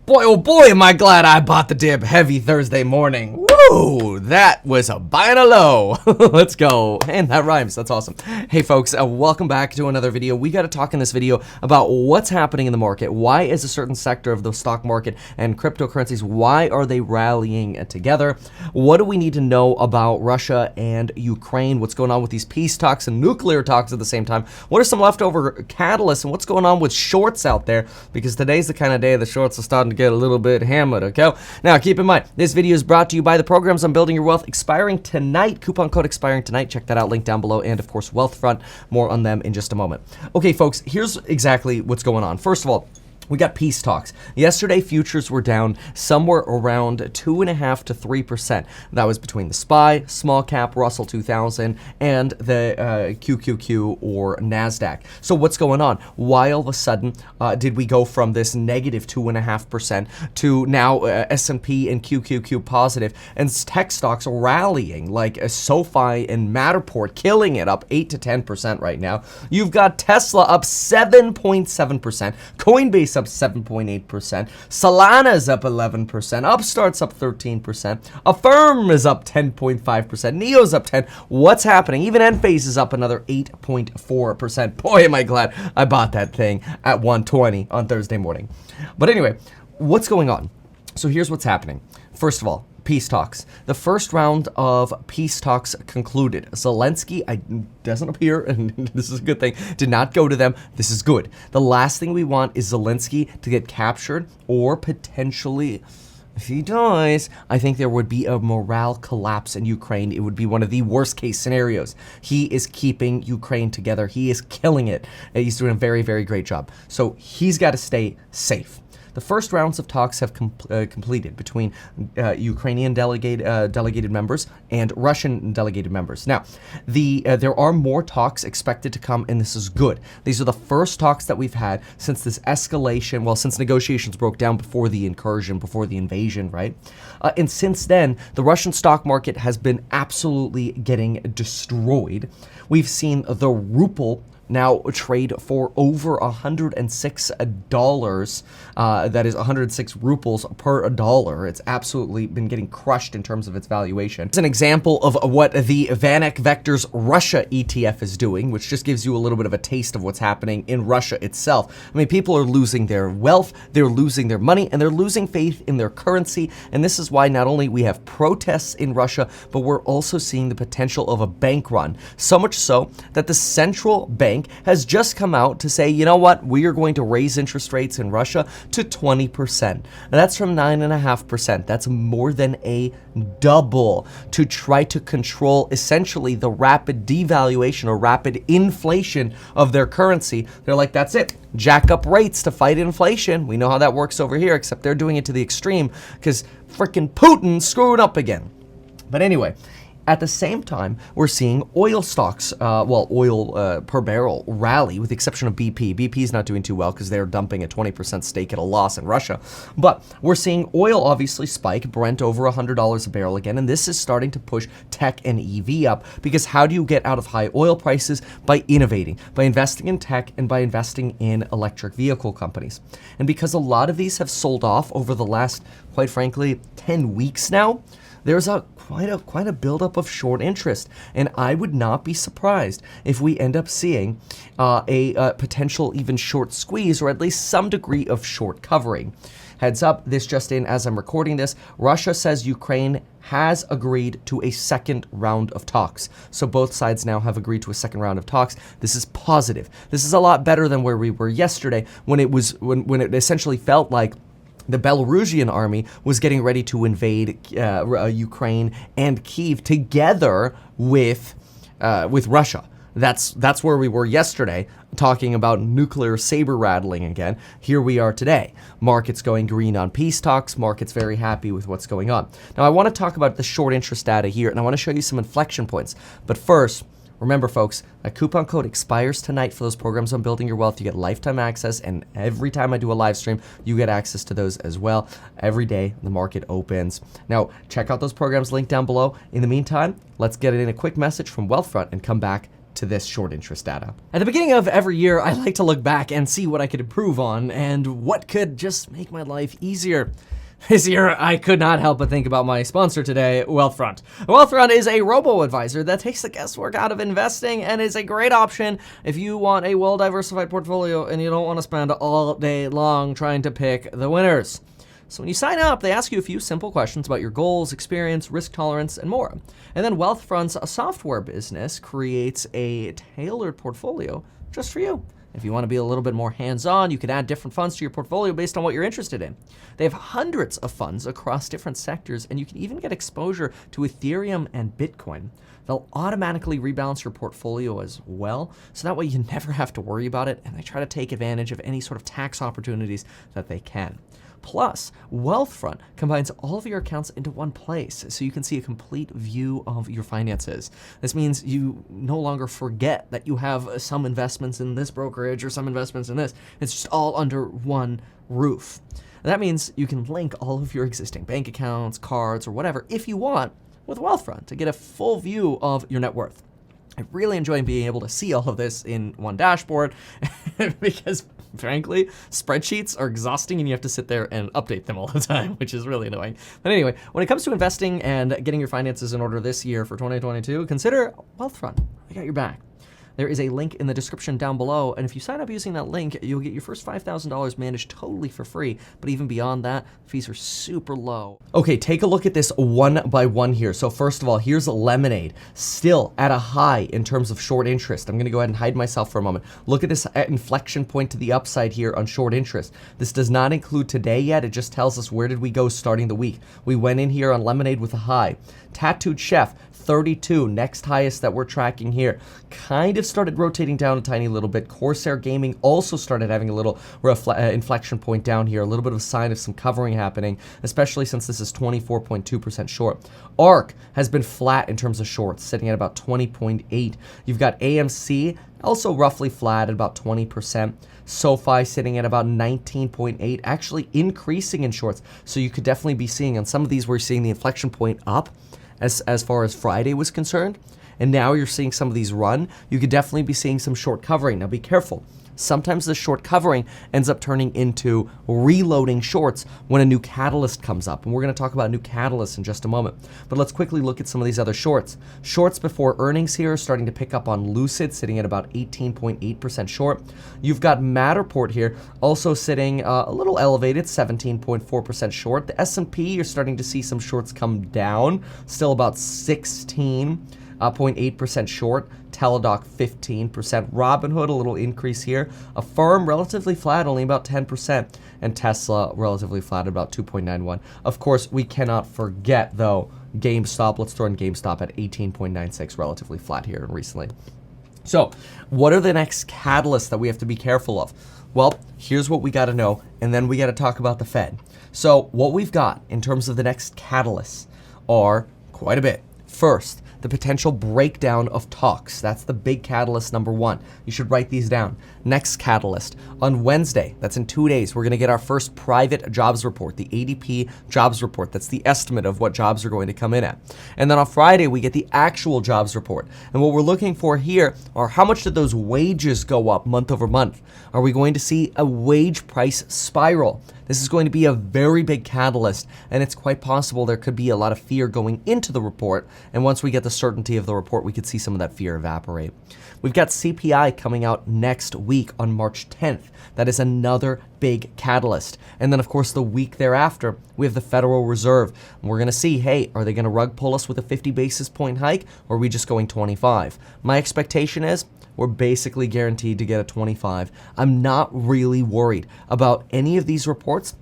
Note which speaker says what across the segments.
Speaker 1: Boy, oh boy, am I glad I bought the dip heavy Thursday morning. Woo! That was a buy and a low. Let's go. And that rhymes. That's awesome. Hey, folks, welcome back to another video. We got to talk in this video about what's happening in the market. Why is a certain sector of the stock market and cryptocurrencies, why are they rallying together? What do we need to know about Russia and Ukraine? What's going on with these peace talks and nuclear talks at the same time? What are some leftover catalysts and what's going on with shorts out there? Because today's the kind of day the shorts are starting to get a little bit hammered, okay? Now, keep in mind, this video is brought to you by the programs on Building Your Wealth expiring tonight. Coupon code expiring tonight. Check that out, link down below. And, of course, Wealthfront. More on them in just a moment. Okay, folks, here's exactly what's going on. First of all, we got peace talks. Yesterday, futures were down somewhere around 2.5% to 3%. That was between the SPY, small cap, Russell 2000, and the QQQ or NASDAQ. So what's going on? Why all of a sudden did we go from this negative 2.5% to now S&P and QQQ positive, and tech stocks rallying like SoFi and Matterport killing it up 8 to 10% right now. You've got Tesla up 7.7%, Coinbase up 7.8%, Solana's up 11%, Upstart's up 13%, Affirm is up 10.5%, Neo's up 10%. What's happening? Even Enphase is up another 8.4%. Boy, am I glad I bought that thing at 120 on Thursday morning. But anyway, what's going on? So here's what's happening. First of all, peace talks. The first round of peace talks concluded. Zelensky doesn't appear, and this is a good thing, did not go to them. This is good. The last thing we want is Zelensky to get captured or potentially, if he dies, I think there would be a morale collapse in Ukraine. It would be one of the worst case scenarios. He is keeping Ukraine together. He is killing it. He's doing a very, very great job. So he's got to stay safe. The first rounds of talks have completed between Ukrainian delegated members and Russian delegated members. Now, there are more talks expected to come, and this is good. These are the first talks that we've had since this escalation, well, since negotiations broke down before the incursion, before the invasion, right? And since then, the Russian stock market has been absolutely getting destroyed. We've seen the ruble now trade for over $106. That is 106 rubles per dollar. It's absolutely been getting crushed in terms of its valuation. It's an example of what the Vanek Vectors Russia ETF is doing, which just gives you a little bit of a taste of what's happening in Russia itself. I mean, people are losing their wealth, they're losing their money, and they're losing faith in their currency. And this is why not only we have protests in Russia, but we're also seeing the potential of a bank run. So much so that the central bank has just come out to say, you know what, we are going to raise interest rates in Russia to 20%. Now, that's from 9.5%. That's more than a double to try to control essentially the rapid devaluation or rapid inflation of their currency. They're like, that's it. Jack up rates to fight inflation. We know how that works over here, except they're doing it to the extreme because frickin' Putin screwed up again. But anyway, at the same time, we're seeing oil stocks, oil per barrel rally, with the exception of BP. BP is not doing too well because they're dumping a 20% stake at a loss in Russia. But we're seeing oil obviously spike, Brent over $100 a barrel again, and this is starting to push tech and EV up, because how do you get out of high oil prices? By innovating, by investing in tech, and by investing in electric vehicle companies. And because a lot of these have sold off over the last, quite frankly, 10 weeks now, there's quite a buildup of short interest, and I would not be surprised if we end up seeing a potential even short squeeze, or at least some degree of short covering. Heads up, this just in as I'm recording this, Russia says Ukraine has agreed to a second round of talks. So both sides now have agreed to a second round of talks. This is positive. This is a lot better than where we were yesterday, when it essentially felt like the Belarusian army was getting ready to invade Ukraine and Kyiv together with Russia. That's where we were yesterday, talking about nuclear saber rattling again. Here we are today. Markets going green on peace talks. Markets very happy with what's going on. Now, I want to talk about the short interest data here, and I want to show you some inflection points. But first, remember, folks, a coupon code expires tonight for those programs on Building Your Wealth. You get lifetime access, and every time I do a live stream, you get access to those as well. Every day the market opens. Now, check out those programs linked down below. In the meantime, let's get in a quick message from Wealthfront and come back to this short interest data. At the beginning of every year, I like to look back and see what I could improve on and what could just make my life easier. This year, I could not help but think about my sponsor today, Wealthfront. Wealthfront is a robo-advisor that takes the guesswork out of investing and is a great option if you want a well-diversified portfolio and you don't want to spend all day long trying to pick the winners. So when you sign up, they ask you a few simple questions about your goals, experience, risk tolerance, and more. And then Wealthfront's software business creates a tailored portfolio just for you. If you want to be a little bit more hands-on, you can add different funds to your portfolio based on what you're interested in. They have hundreds of funds across different sectors, and you can even get exposure to Ethereum and Bitcoin. They'll automatically rebalance your portfolio as well, so that way you never have to worry about it, and they try to take advantage of any sort of tax opportunities that they can. Plus, Wealthfront combines all of your accounts into one place so you can see a complete view of your finances. This means you no longer forget that you have some investments in this brokerage or some investments in this. It's just all under one roof. That means you can link all of your existing bank accounts, cards, or whatever if you want with Wealthfront to get a full view of your net worth. I really enjoy being able to see all of this in one dashboard because frankly, spreadsheets are exhausting and you have to sit there and update them all the time, which is really annoying. But anyway, when it comes to investing and getting your finances in order this year for 2022, consider Wealthfront. I got your back. There is a link in the description down below, and if you sign up using that link, you'll get your first $5,000 managed totally for free, but even beyond that, fees are super low. Okay, take a look at this one by one here. So first of all, here's Lemonade, still at a high in terms of short interest. I'm gonna go ahead and hide myself for a moment. Look at this inflection point to the upside here on short interest. This does not include today yet, it just tells us where did we go starting the week. We went in here on Lemonade with a high. Tattooed Chef, 32, next highest that we're tracking here. Kind of started rotating down a tiny little bit. Corsair Gaming also started having a little inflection point down here, a little bit of a sign of some covering happening, especially since this is 24.2% short. ARC has been flat in terms of shorts, sitting at about 20.8. You've got AMC, also roughly flat at about 20%. SoFi sitting at about 19.8, actually increasing in shorts. So you could definitely be seeing on some of these, we're seeing the inflection point up as far as Friday was concerned. And now you're seeing some of these run. You could definitely be seeing some short covering. Now be careful. Sometimes the short covering ends up turning into reloading shorts when a new catalyst comes up. And we're going to talk about new catalysts in just a moment. But let's quickly look at some of these other shorts. Shorts before earnings here are starting to pick up on Lucid, sitting at about 18.8% short. You've got Matterport here, also sitting a little elevated, 17.4% short. The S&P, you're starting to see some shorts come down, still about 16.8% short. Teladoc 15%, Robinhood a little increase here, Affirm relatively flat, only about 10%, and Tesla relatively flat at about 2.91. Of course, we cannot forget though GameStop. Let's throw in GameStop at 18.96, relatively flat here recently. So, what are the next catalysts that we have to be careful of? Well, here's what we got to know, and then we got to talk about the Fed. So, what we've got in terms of the next catalysts are quite a bit. First, the potential breakdown of talks. That's the big catalyst number one. You should write these down. Next catalyst, on Wednesday, that's in 2 days, we're gonna get our first private jobs report, the ADP jobs report. That's the estimate of what jobs are going to come in at. And then on Friday, we get the actual jobs report. And what we're looking for here are how much did those wages go up month over month? Are we going to see a wage price spiral? This is going to be a very big catalyst, and it's quite possible there could be a lot of fear going into the report, and once we get the certainty of the report, we could see some of that fear evaporate. We've got CPI coming out next week on March 10th. That is another big catalyst. And then, of course, the week thereafter, we have the Federal Reserve. And we're going to see, hey, are they going to rug pull us with a 50 basis point hike, or are we just going 25? My expectation is we're basically guaranteed to get a 25. I'm not really worried about any of these reports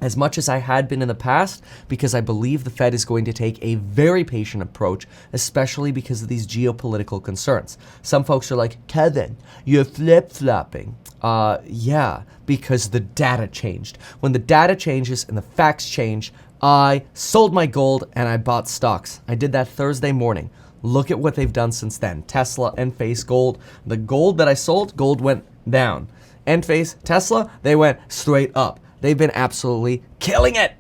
Speaker 1: as much as I had been in the past, because I believe the Fed is going to take a very patient approach, especially because of these geopolitical concerns. Some folks are like, Kevin, you're flip-flopping. Yeah, because the data changed. When the data changes and the facts change, I sold my gold and I bought stocks. I did that Thursday morning. Look at what they've done since then. Tesla, Enphase, gold. The gold that I sold, gold went down. Enphase, Tesla, they went straight up. They've been absolutely killing it.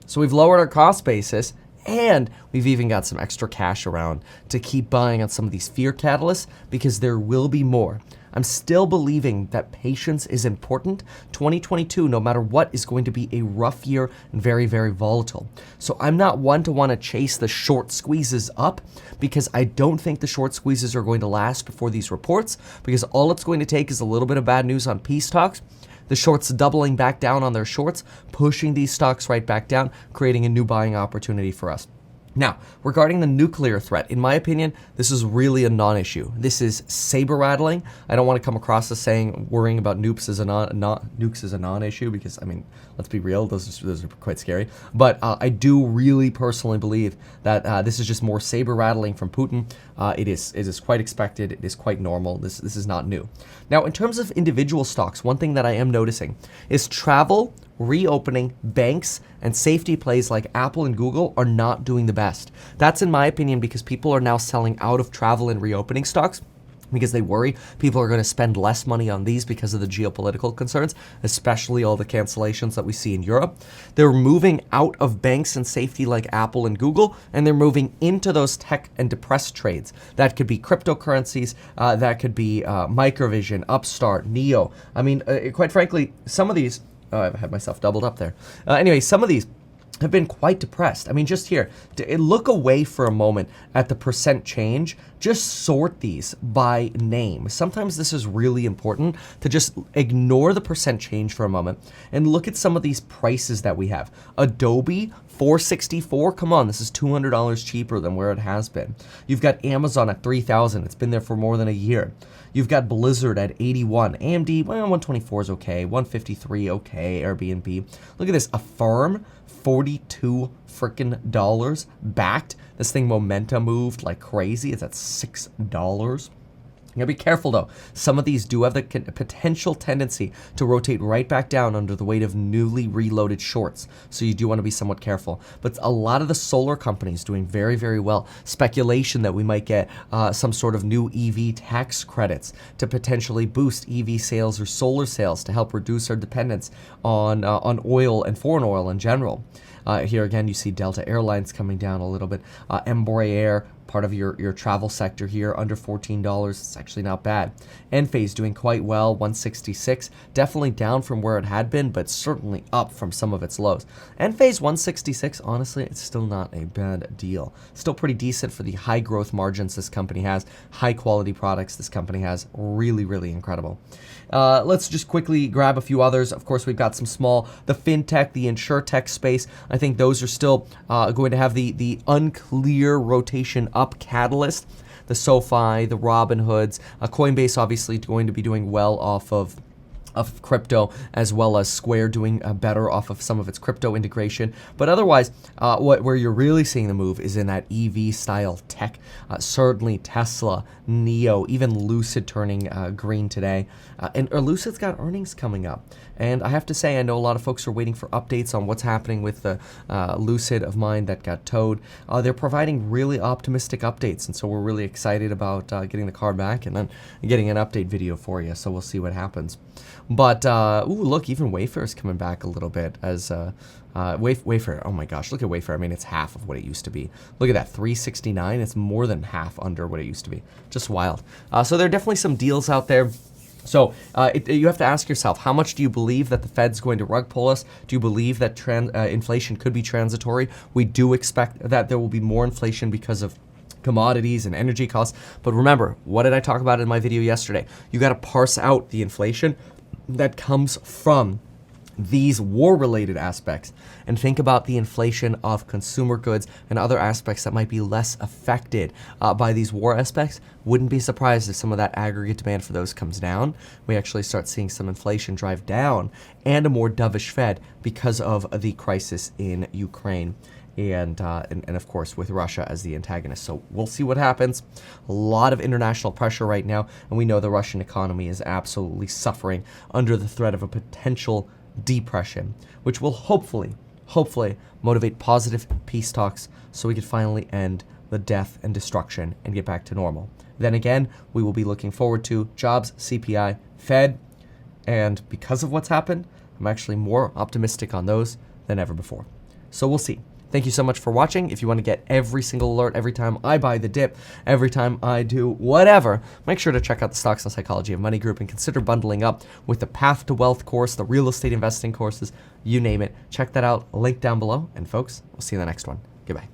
Speaker 1: So we've lowered our cost basis, And we've even got some extra cash around to keep buying on some of these fear catalysts because there will be more. I'm still believing that patience is important. 2022, no matter what, is going to be a rough year and very, very volatile. So I'm not one to want to chase the short squeezes up because I don't think the short squeezes are going to last before these reports, because all it's going to take is a little bit of bad news on peace talks, the shorts doubling back down on their shorts, pushing these stocks right back down, creating a new buying opportunity for us. Now, regarding the nuclear threat, in my opinion, this is really a non-issue. This is saber rattling. I don't want to come across as saying worrying about nukes is a non-issue because, I mean, let's be real, those are quite scary. But I do really personally believe that this is just more saber rattling from Putin. It is quite expected. It is quite normal. This is not new. Now, in terms of individual stocks, one thing that I am noticing is travel, reopening, banks, and safety plays like Apple and Google are not doing the best. That's in my opinion because people are now selling out of travel and reopening stocks because they worry people are going to spend less money on these because of the geopolitical concerns, especially all the cancellations that we see in Europe. They're moving out of banks and safety like Apple and Google, and they're moving into those tech and depressed trades. That could be cryptocurrencies, that could be Microvision, Upstart, Neo. I mean, quite frankly, some of these, I've had myself doubled up there. Anyway, some of these have been quite depressed. I mean, just here, to look away for a moment at the percent change, just sort these by name. Sometimes this is really important to just ignore the percent change for a moment and look at some of these prices that we have. Adobe, $464, come on, this is $200 cheaper than where it has been. You've got Amazon at $3,000, it's been there for more than a year. You've got Blizzard at 81, AMD, well, 124 is okay, 153, okay, Airbnb. Look at this, Affirm, 42 freaking dollars backed. This thing momentum moved like crazy. It's at $6. You gotta be careful though. Some of these do have the potential tendency to rotate right back down under the weight of newly reloaded shorts. So you do want to be somewhat careful. But a lot of the solar companies doing very, very well. Speculation that we might get some sort of new EV tax credits to potentially boost EV sales or solar sales to help reduce our dependence on oil and foreign oil in general. Here again, you see Delta Airlines coming down a little bit. Embraer, part of your travel sector here, under $14. It's actually not bad. Enphase doing quite well, 166. Definitely down from where it had been, but certainly up from some of its lows. Enphase 166, honestly, it's still not a bad deal. Still pretty decent for the high growth margins this company has, high quality products this company has. Really, really incredible. Let's just quickly grab a few others. Of course, we've got some small, the fintech, the insurtech space. I think those are still going to have the unclear rotation up catalyst. The SoFi, the Robinhoods, Coinbase obviously going to be doing well off of crypto, as well as Square doing better off of some of its crypto integration. But otherwise, where you're really seeing the move is in that EV style tech. Certainly Tesla, Neo, even Lucid turning green today. And Lucid's got earnings coming up. And I have to say, I know a lot of folks are waiting for updates on what's happening with the Lucid of mine that got towed. They're providing really optimistic updates, and so we're really excited about getting the car back and then getting an update video for you. So we'll see what happens. But, ooh, look, even Wayfair is coming back a little bit as Wayfair. Oh my gosh, look at Wayfair. I mean, it's half of what it used to be. Look at that, 369. It's more than half under what it used to be. Just wild. So there are definitely some deals out there. So you have to ask yourself, how much do you believe that the Fed's going to rug pull us? Do you believe that inflation could be transitory? We do expect that there will be more inflation because of commodities and energy costs. But remember, what did I talk about in my video yesterday? You got to parse out the inflation that comes from these war-related aspects and think about the inflation of consumer goods and other aspects that might be less affected by these war aspects. Wouldn't be surprised if some of that aggregate demand for those comes down. We actually start seeing some inflation drive down and a more dovish Fed because of the crisis in Ukraine. And of course with Russia as the antagonist. So we'll see what happens. A lot of international pressure right now, and we know the Russian economy is absolutely suffering under the threat of a potential depression, which will hopefully motivate positive peace talks so we can finally end the death and destruction and get back to normal. Then again, we will be looking forward to jobs, CPI, Fed, and because of what's happened, I'm actually more optimistic on those than ever before. So we'll see. Thank you so much for watching. If you want to get every single alert every time I buy the dip, every time I do whatever, make sure to check out the Stocks and Psychology of Money group and consider bundling up with the Path to Wealth course, the real estate investing courses, you name it. Check that out, link down below. And folks, we'll see you in the next one. Goodbye.